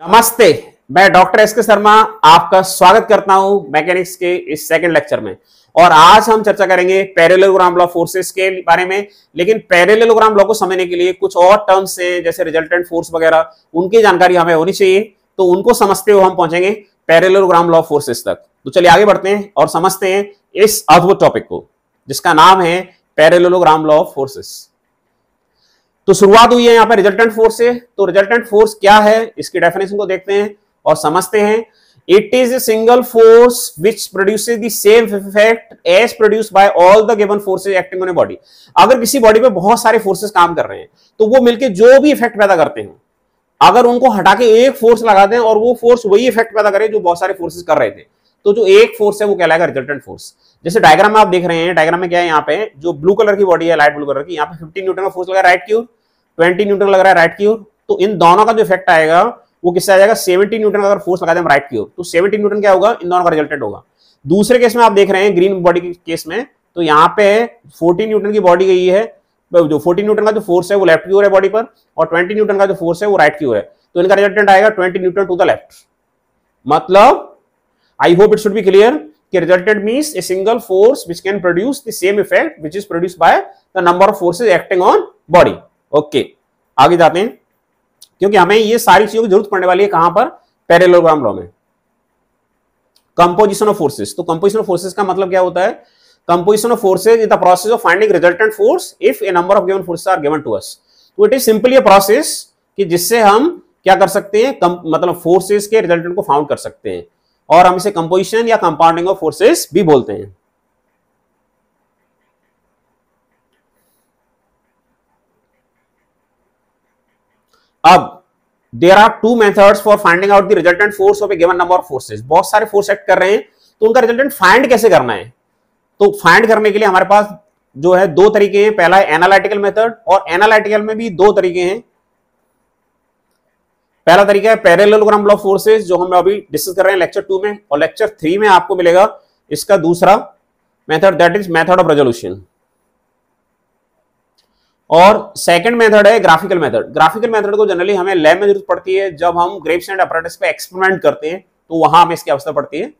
नमस्ते, मैं doctor S के शर्मा आपका स्वागत करता हूं मैकेनिक्स के इस सेकंड लेक्चर में। और आज हम चर्चा करेंगे पैरेललोग्राम लॉ फोर्सेस के बारे में। लेकिन पैरेललोग्राम लॉ को समझने के लिए कुछ और टर्म्स हैं जैसे रिजल्टेंट फोर्स वगैरह, उनकी जानकारी हमें होनी चाहिए। तो उनको समझते हुए हम पहुंचेंगे पैरेललोग्राम लॉ फोर्सेस तक। तो चलिए आगे बढ़ते हैं और समझते हैं इस अद्भुत टॉपिक को जिसका नाम है पैरेललोग्राम लॉ फोर्सेस। तो शुरुआत हुई है यहाँ पे रिजल्टेंट फोर्स से। तो रिजल्टेंट फोर्स क्या है, इसकी डेफिनेशन को देखते हैं और समझते हैं। It is a single force which produces the same effect as produced by all the given forces acting on a body. अगर किसी बॉडी पे बहुत सारे फोर्सेस काम कर रहे हैं तो वो मिलके जो भी इफेक्ट पैदा करते हैं, अगर उनको हटा के एक फोर्स लगा दें और वो फोर्स वही इफेक्ट पैदा करे जो बहुत सारे फोर्सेस कर रहे थे, तो जो एक फोर्स है वो कहलाएगा रिजल्टेंट फोर्स। जैसे डायग्राम में आप देख रहे हैं, डायग्राम में क्या है, यहाँ पे जो ब्लू कलर की बॉडी है, लाइट ब्लू कलर की, यहाँ पे 15 न्यूटन का फोर्स लगा है राइट की ओर, 20 न्यूटन लग रहा है राइट की ओर। तो इन दोनों का जो इफेक्ट आएगा वो किससे आ जाएगा, 70 न्यूटन का अगर फोर्स लगा दें हम राइट की ओर तो 70 न्यूटन क्या होगा, इन दोनों का रिजल्टेंट होगा। दूसरे केस में आप देख रहे हैं ग्रीन बॉडी के केस में, तो यहाँ पे 14 न्यूटन की बॉडी गई है, जो 14 न्यूटन का जो फोर्स है वो लेफ्ट की ओर है बॉडी पर, और 20 न्यूटन का जो फोर्स है वो राइट की ओर है। तो इनका रिजल्टेंट आएगा 20 न्यूटन टू द लेफ्ट। मतलब I hope it should be clear कि resultant means a single force which can produce the same effect which is produced by the number of forces acting on body. Okay, आगे जाते हैं क्योंकि हमें ये सारी चीजों की जरूरत पड़ने वाली है कहां पर, पैरेललोग्राम लॉ में। Composition of forces. तो कंपोजिशन ऑफ फोर्सेस का मतलब क्या होता है, composition of forces is the process of finding resultant force if a number of given forces are given to us. तो it is simply a process कि जिससे हम क्या कर सकते हैं, मतलब फोर्सेस के रिजल्टेंट को फाउंड कर सकते हैं, और हम इसे कंपोजिशन या कंपाउंडिंग ऑफ फोर्सेस भी बोलते हैं। अब there are two methods for finding out the resultant force of a given number of forces. बहुत सारे फोर्स एक्ट कर रहे हैं तो उनका रिजल्टेंट फाइंड कैसे करना है। तो फाइंड करने के लिए हमारे पास जो है दो तरीके हैं। पहला है एनालिटिकल मेथड, और एनालिटिकल में भी दो तरीके हैं। पहला तरीका है पैरेललोग्राम लॉ फोर्सेस जो हम अभी डिस्कस कर रहे हैं लेक्चर 2 में, और लेक्चर 3 में आपको मिलेगा इसका दूसरा method, that is method of resolution. और सेकंड मेथड है ग्राफिकल मेथड। ग्राफिकल मेथड को जनरली हमें लैब में जरूरत पड़ती है जब हम ग्रेव्स एंड अपैरेटस पे एक्सपेरिमेंट करते हैं, तो वहां हमें इसकी आवश्यकता पड़ती है।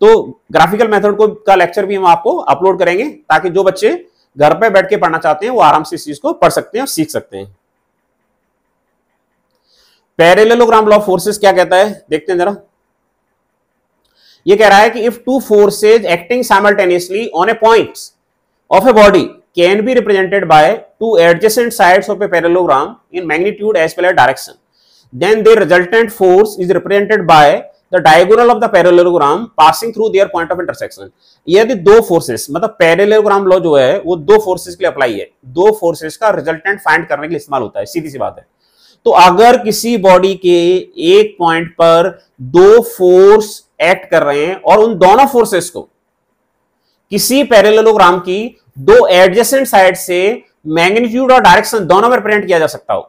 तो ग्राफिकल मेथड को का लेक्चर भी हम आपको अपलोड करेंगे ताकि जो बच्चे घर पे बैठ के पढ़ना चाहते हैं वो आराम से इस चीज को पढ़ सकते हैं और सीख सकते हैं। पैरेललोग्राम लॉ फोर्सेस क्या कहता है, देखते हैं जरा। ये कह रहा है कि if two forces acting simultaneously on A point of a body can be represented by two adjacent sides of a parallelogram in magnitude as well as direction, then their resultant force is represented by the diagonal of the parallelogram passing through their point of intersection। यदि दो forces, मतलब parallelogram law जो है वो दो forces के लिए apply है, दो फोर्सेस का रिजल्टेंट फाइंड करने के लिए इस्तेमाल होता है, सीधी सी बात है। तो अगर किसी बॉडी के एक पॉइंट पर दो फोर्स एक्ट कर रहे हैं और उन दोनों फोर्सेस को किसी पैरेललोग्राम की दो एडजेसेंट साइड से मैग्नीट्यूड और डायरेक्शन दोनों में रिप्रेजेंट किया जा सकता हो,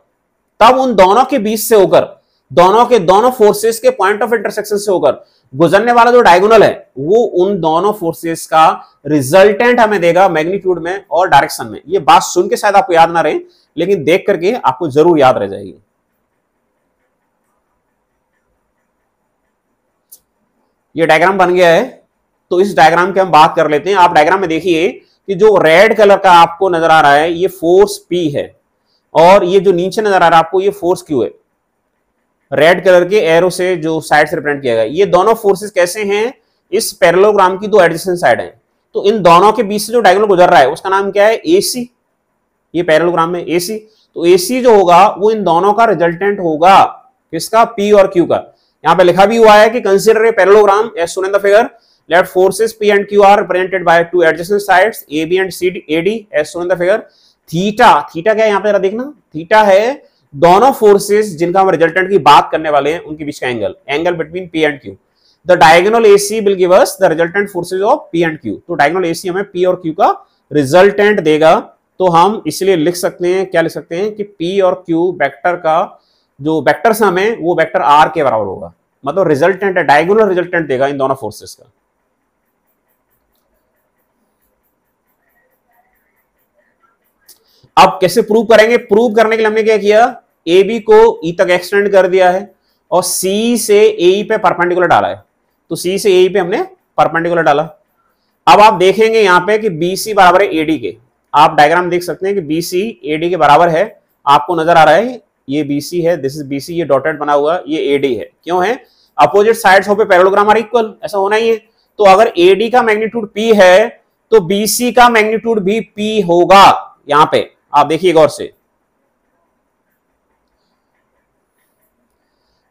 तब उन दोनों के बीच से होकर, दोनों के दोनों फोर्सेस के पॉइंट ऑफ इंटरसेक्शन से होकर गुजरने वाला जो डायगोनल है वो उन दोनों फोर्सेस का रिजल्टेंट हमें देगा मैग्नीट्यूड में और डायरेक्शन में। ये बात सुन के शायद आपको याद ना रहे, लेकिन देख करके आपको जरूर याद रह जाएगी। ये डायग्राम बन गया है, तो इस डायग्राम की हम बात कर लेते हैं। आप डायग्राम में देखिए कि जो रेड कलर का आपको नजर आ रहा है ये फोर्स P है, और ये जो नीचे नजर आ रहा है आपको ये फोर्स Q है। रेड कलर के एरो से जो साइड से रिप्रेजेंट किया गया, ये दोनों फोर्सेस कैसे हैं, इस पैरेललोग्राम की दो एडजेसेंट साइड हैं, तो इन दोनों के बीच से जो डायगोनल गुजर रहा है उसका नाम क्या है, AC। ये पैरेललोग्राम में AC, तो AC जो होगा वो इन दोनों का रिजल्टेंट होगा, किसका, P और Q का। यहाँ पे लिखा भी हुआ है कि consider a parallelogram as shown in the figure, let forces P and Q are represented by two adjacent sides AB and AD as shown in the figure। Theta, theta क्या है यहाँ पे जरा देखना, थीटा है दोनों फोर्सेस जिनका हम रिजल्टेंट की बात करने वाले हैं उनके बीच का angle, angle between P and Q। The diagonal AC will give us the resultant forces of P and Q। तो डायगोनल AC हमें P और Q का रिजल्टेंट देगा, तो हम इसलिए लिख सकते हैं, क्या लिख सकते हैं कि P और Q वेक्टर का जो वेक्टर सम है वो वेक्टर R के बराबर होगा, मतलब रिजल्टेंट है, डायगोनल रिजल्टेंट देगा इन दोनों फोर्सेस का। अब कैसे प्रूव करेंगे, प्रूव करने के लिए हमने क्या किया, AB को E तक एक्सटेंड कर दिया है और सी से ए पे परपेंडिकुलर डाला है, तो सी से ए पे हमने परपेंडिकुलर डाला। अब आप देखेंगे यहां पे कि BC बराबर है AD के, आप डायग्राम देख सकते हैं कि BC AD के बराबर है, आपको नजर आ रहा है ये BC है, दिस इज BC, ये डॉटेड बना हुआ ये AD है। क्यों है? अपोजिट साइड्स पे पैरेललोग्राम आर इक्वल, ऐसा होना ही है। तो अगर AD का मैग्नीट्यूड P है तो BC का मैग्नीट्यूड भी P होगा। यहां पे आप देखिए गौर से,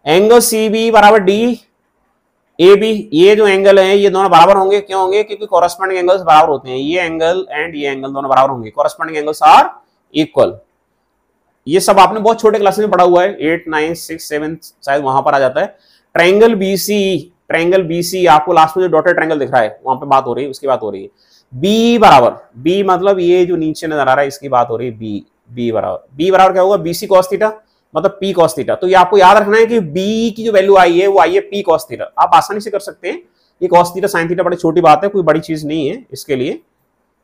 एंगल CB बराबर DAB, ये जो एंगल है ये दोनों बराबर होंगे। क्यों होंगे? क्योंकि कॉरेस्पॉन्डिंग एंगल्स बराबर होते हैं, ये एंगल एंड ये एंगल दोनों बराबर होंगे, कॉरेस्पॉन्डिंग एंगल्स आर इक्वल। ये सब आपने बहुत छोटे क्लासेस में पढ़ा हुआ है, 8, 9, 6, 7 शायद वहां पर आ जाता है। ट्रायंगल BC आपको लास्ट में जो डॉटेड ट्रायंगल दिख रहा है वहां पे बात हो रही है, उसकी बात हो रही है। B बराबर, B मतलब ये जो नीचे नजर आ रहा है इसकी बात हो रही है। B बराबर क्या होगा? BC cos थीटा मतलब P cos थीटा। तो ये आपको याद रखना है कि B की जो वैल्यू आई है वो आई है P cos थीटा। आप आसानी से कर सकते हैं, ये cos थीटा sin थीटा बड़ी छोटी बात है, कोई बड़ी चीज नहीं है इसके लिए।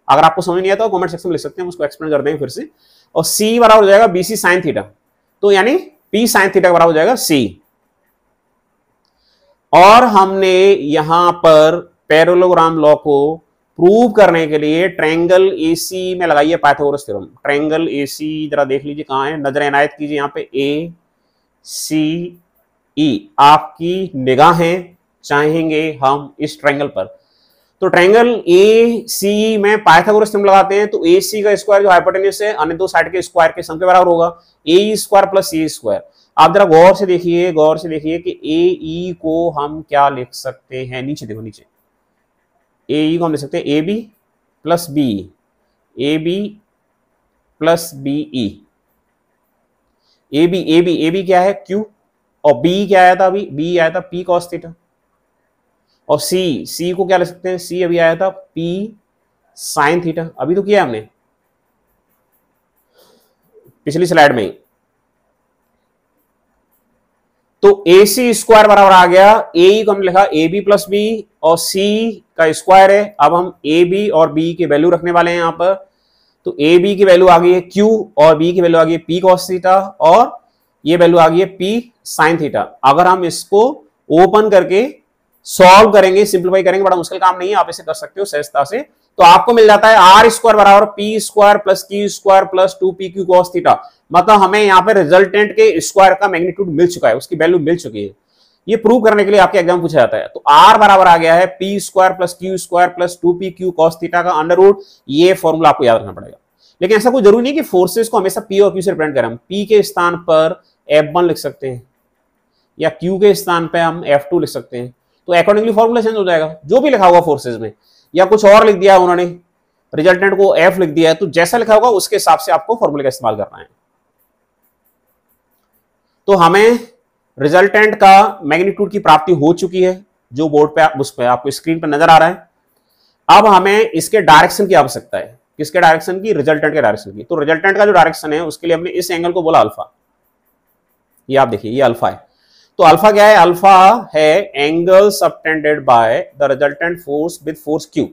अगर आपको समझ नहीं आता तो कमेंट सेक्शन में लिख सकते हैं, उसको एक्सप्लेन कर देंगे फिर से। और C बराबर हो जाएगा BC sin थीटा, तो यानी P sin थीटा बराबर हो जाएगा C। और हमने यहां पर पैरेललोग्राम लॉ को प्रूव करने के लिए ट्रायंगल AC में लगाइए पाइथागोरस थ्योरम। ट्रायंगल AC जरा देख लीजिए कहां है, नजर इनायत कीजिए यहाँ पे ACE, आपकी निगाहें चाहेंगे हम इस ट्रायंगल पर। तो ट्रायंगल ACE में पाइथागोरस थ्योरम लगाते हैं तो AC का स्क्वायर जो हाइपोटेन्यूस है अन्य दो साइड के स्क्वायर के सम के बराबर होगा, AE square plus CE square. आप जरा गौर से देखिए कि AE को हम क्या लिख सकते हैं, नीचे देखो, नीचे AE को हम लिख सकते हैं AB plus BE, AB plus BE। AB क्या है? Q, और B क्या आया था? अभी B आया था P cos थीटा। और C को क्या लिख सकते हैं? C अभी आया था P sin थीटा, अभी तो किया हमने पिछली स्लाइड में ही। तो AC स्क्वायर बराबर आ गया, AE को हमने लिखा AB प्लस B और C का स्क्वायर है। अब हम AB और B की वैल्यू रखने वाले हैं यहां पर। तो AB की वैल्यू आ गई है Q और B की वैल्यू आ गई है P cos थीटा और ये वैल्यू आ गई है P sin थीटा। अगर हम इसको ओपन करके सॉल्व करेंगे, सिंप्लीफाई करेंगे, बड़ा मुश्किल काम नहीं है, आप इसे कर सकते हो सहजता से। तो आपको मिल जाता है R स्क्वायर बराबर P square plus Q square plus 2PQ cos theta. मतलब हमें यहाँ पे रिजल्टेंट के स्क्वायर का मैग्नीट्यूड मिल चुका है, उसकी वैल्यू मिल चुकी है। ये प्रूव करने के लिए आपके एग्जाम पूछा जाता है। तो R बराबर आ गया है P square plus Q square plus 2PQ cos theta का अंडर रूट। ये फॉर्मूला आपको याद रखना पड़ेगा। लेकिन ऐसा कोई जरूरी नहीं कि फोर्सेस को हमेशा P और Q से रिप्रेजेंट करें। हम P के स्थान पर F1 लिख सकते हैं या Q के स्थान पर हम F2 लिख सकते हैं, तो अकॉर्डिंगली फॉर्मूला चेंज हो जाएगा। जो भी लिखा होगा फोर्सेज में, या कुछ और लिख दिया उन्होंने, रिजल्टेंट को F लिख दिया है, तो जैसा लिखा होगा उसके हिसाब से आपको फॉर्मूले का इस्तेमाल करना है। तो हमें रिजल्टेंट का मैग्नीट्यूड की प्राप्ति हो चुकी है, जो बोर्ड पे उस पे आपको स्क्रीन पर नजर आ रहा है। अब हमें इसके डायरेक्शन की आवश्यकता है। किसके डायरेक्शन की? रिजल्टेंट के डायरेक्शन की। तो रिजल्टेंट का जो डायरेक्शन है उसके लिए हमने इस एंगल को बोला अल्फा। ये आप देखिए, ये अल्फा है। तो अल्फा क्या है? अल्फा है angle subtended by the resultant force with force Q।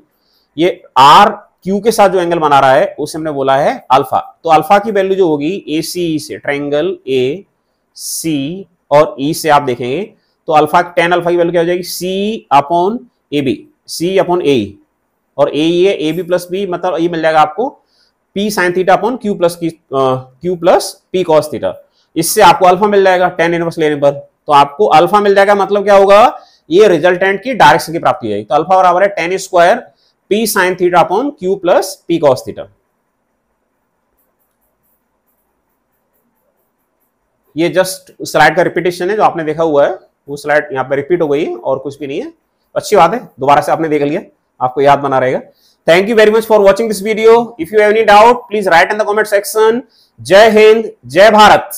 ये R Q के साथ जो एंगल बना रहा है उसे हमने बोला है अल्फा। तो अल्फा की वैल्यू जो होगी ACE से, ट्रायंगल AC और E से आप देखेंगे तो अल्फा, tan अल्फा की वैल्यू क्या हो जाएगी? C upon AB, C upon AE, और AE है AB प्लस B, मतलब ये मिल जाएगा आपको P sin theta upon Q plus P cos theta. इससे आपको अल्फा मिल जाएगा tan इनवर्स लेने पर। तो आपको अल्फा मिल जाएगा, मतलब क्या होगा? ये रिजल्टेंट की डायरेक्शन की प्राप्ति हो जाएगी। तो अल्फा बराबर है tan square P sin theta upon Q plus P cos theta. ये जस्ट स्लाइड का रिपीटेशन है, जो आपने देखा हुआ है वो स्लाइड यहाँ पे रिपीट हो गई है और कुछ भी नहीं है। अच्छी बात है, दोबारा से आपने देख लिया, आपको याद बना रहेगा। Thank you very much for watching this video. If you have any doubt please right in the comment section. जय हिंद, जय भारत।